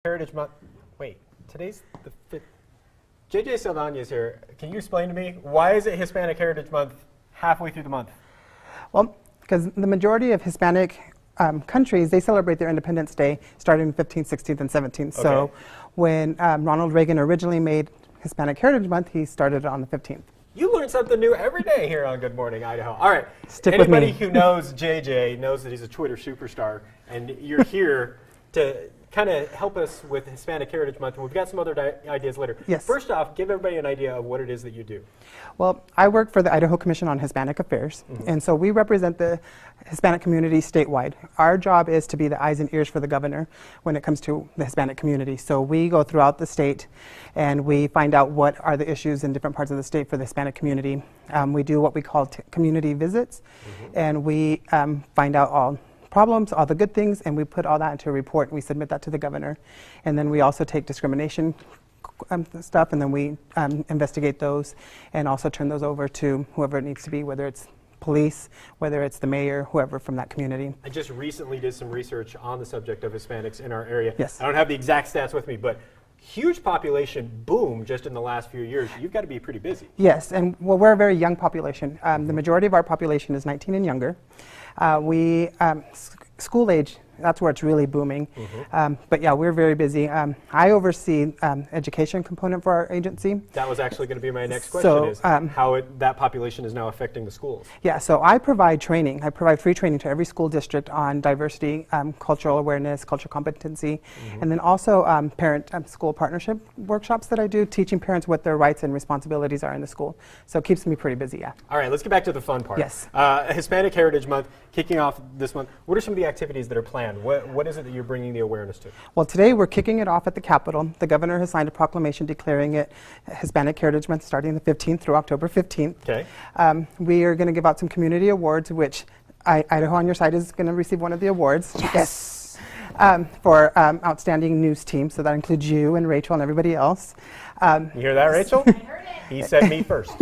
Heritage Month. Wait, today's the 5th. JJ Saldana is here. Can you explain to me why is it Hispanic Heritage Month halfway through the month? Well, because the majority of Hispanic countries, they celebrate their Independence Day starting 15th, 16th, and 17th. Okay. So when Ronald Reagan originally made Hispanic Heritage Month, he started it on the 15th. You learn something new every day here on Good Morning Idaho. All right, Stick with anybody me. who knows JJ knows that he's a Twitter superstar, and you're here to kind of help us with Hispanic Heritage Month, and we've got some other ideas later. Yes. First off, give everybody an idea of what it is that you do. Well, I work for the Idaho Commission on Hispanic Affairs, and so we represent the Hispanic community statewide. Our job is to be the eyes and ears for the governor when it comes to the Hispanic community. So we go throughout the state and we find out what are the issues in different parts of the state for the Hispanic community. We do what we call community visits, and we find out all problems, all the good things, and we put all that into a report and we submit that to the governor. And then we also take discrimination stuff and then we investigate those and also turn those over to whoever it needs to be, whether it's police, whether it's the mayor, whoever from that community. I just recently did some research on the subject of Hispanics in our area. Yes. I don't have the exact stats with me, but huge population boom just in the last few years. You've got to be pretty busy. Yes, and well, we're a very young population. The majority of our population is 19 and younger. School age, that's where it's really booming. But yeah, we're very busy. I oversee education component for our agency. That was actually going to be my next question, is how that population is now affecting the schools. Yeah, so I provide training. I provide free training to every school district on diversity, cultural awareness, cultural competency, and then also parent-school partnership workshops that I do, teaching parents what their rights and responsibilities are in the school. So it keeps me pretty busy, yeah. All right, let's get back to the fun part. Yes. Hispanic Heritage Month, kicking off this month. What are some of the activities that are planned? What is it that you're bringing the awareness to? Well, today we're kicking it off at the Capitol. The governor has signed a proclamation declaring it Hispanic Heritage Month starting the 15th through October 15th. Okay. We are going to give out some community awards, which Idaho on Your Side is going to receive one of the awards. Yes. For outstanding news team, so that includes you and Rachel and everybody else. You hear that, Rachel? I heard it. He said me first.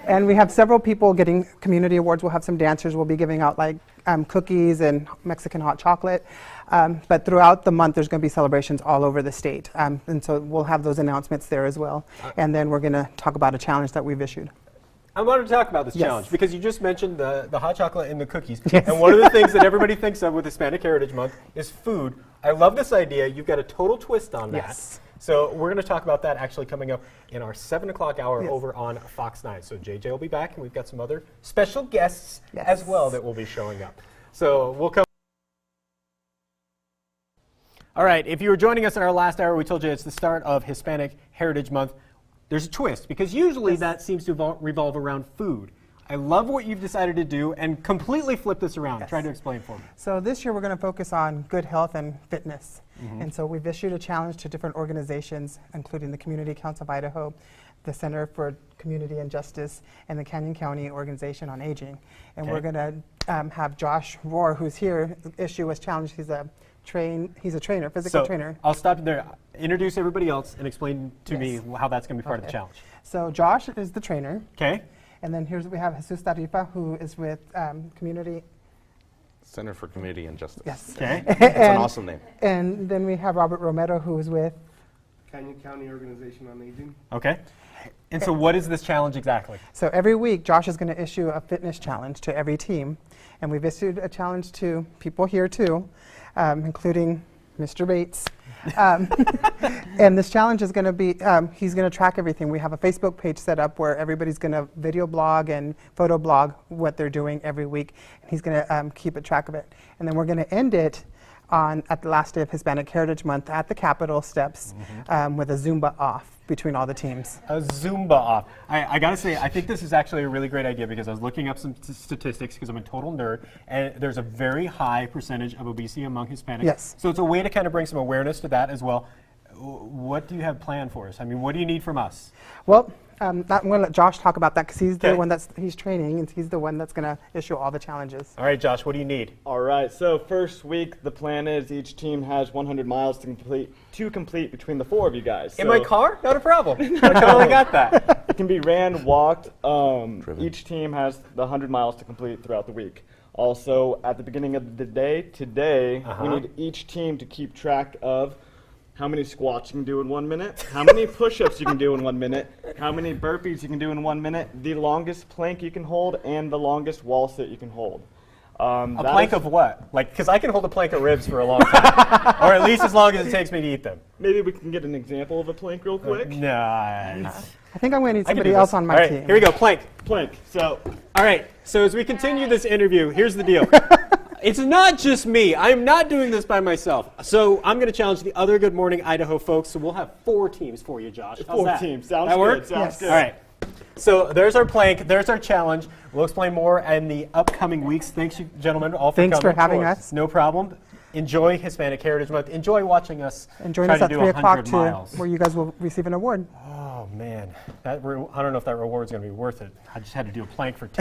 And we have several people getting community awards. We'll have some dancers. We'll be giving out like cookies and Mexican hot chocolate. But throughout the month, there's going to be celebrations all over the state. And so we'll have those announcements there as well. And then we're going to talk about a challenge that we've issued. I wanted to talk about this challenge Yes. because you just mentioned the hot chocolate and the cookies. Yes. And one of the things that everybody thinks of with Hispanic Heritage Month is food. I love this idea. You've got a total twist on that. Yes. So we're going to talk about that actually coming up in our 7 o'clock hour Yes. over on Fox 9. So JJ will be back, and we've got some other special guests Yes. as well that will be showing up. So we'll come. All right, if you were joining us in our last hour, we told you it's the start of Hispanic Heritage Month. There's a twist, because usually that seems to revolve around food. I love what you've decided to do and completely flip this around. Yes. Try to explain for me. So this year we're going to focus on good health and fitness. And so we've issued a challenge to different organizations, including the Community Council of Idaho, the Center for Community and Justice, and the Canyon County Organization on Aging. And we're going to have Josh Rohr, who's here, issue a challenge. He's a trainer, physical trainer. I'll stop you there. Introduce everybody else and explain to me how that's going to be part of the challenge. So Josh is the trainer. Okay. And then we have Jesus Tarifa, who is with Community. Center for Community and Justice. Yes. Okay. It's an awesome name. And then we have Robert Romero, who is with Canyon County Organization on Aging. Okay. And so what is this challenge exactly? So every week, Josh is going to issue a fitness challenge to every team. And we've issued a challenge to people here too, including Mr. Bates. And this challenge is going to be, he's going to track everything. We have a Facebook page set up where everybody's going to video blog and photo blog what they're doing every week. And he's going to keep a track of it. And then we're going to end it at the last day of Hispanic Heritage Month at the Capitol steps with a Zumba off between all the teams. A Zumba off. I got to say, I think this is actually a really great idea because I was looking up some statistics because I'm a total nerd, and there's a very high percentage of obesity among Hispanics. Yes. So it's a way to kind of bring some awareness to that as well. What do you have planned for us? I mean, what do you need from us? Well, I'm going to let Josh talk about that because he's Okay. the one he's training, and he's the one that's going to issue all the challenges. All right, Josh, what do you need? All right, so first week, the plan is each team has 100 miles to complete between the 4 of you guys. In So my car? Not a problem. I totally got that. it can be ran, walked. Each team has the 100 miles to complete throughout the week. Also, at the beginning of the day, today, we need each team to keep track of how many squats you can do in 1 minute, how many push-ups you can do in 1 minute, how many burpees you can do in 1 minute, the longest plank you can hold, and the longest wall sit you can hold. A plank of what? Like, because I can hold a plank of ribs for a long time, or at least as long as it takes me to eat them. Maybe we can get an example of a plank real quick. Nah. I think I'm going to need I can somebody do else this. on my All right, team. here we go, plank. Plank. So, All right, so as we continue this interview, here's the deal. It's not just me. I'm not doing this by myself. So I'm going to challenge the other Good Morning Idaho folks. So we'll have 4 teams for you, Josh. How's 4 that? teams. Sounds that good. work? Sounds Yes. good. All right. So there's our plank. There's our challenge. We'll explain more in the upcoming weeks. Thanks, you gentlemen, all for Thanks coming. for having us. No problem. Enjoy Hispanic Heritage Month. Enjoy watching us And join try us to at do 3 o'clock 100 too, miles. where you guys will receive an award. Oh, man. I don't know if that reward's going to be worth it. I just had to do a plank for 10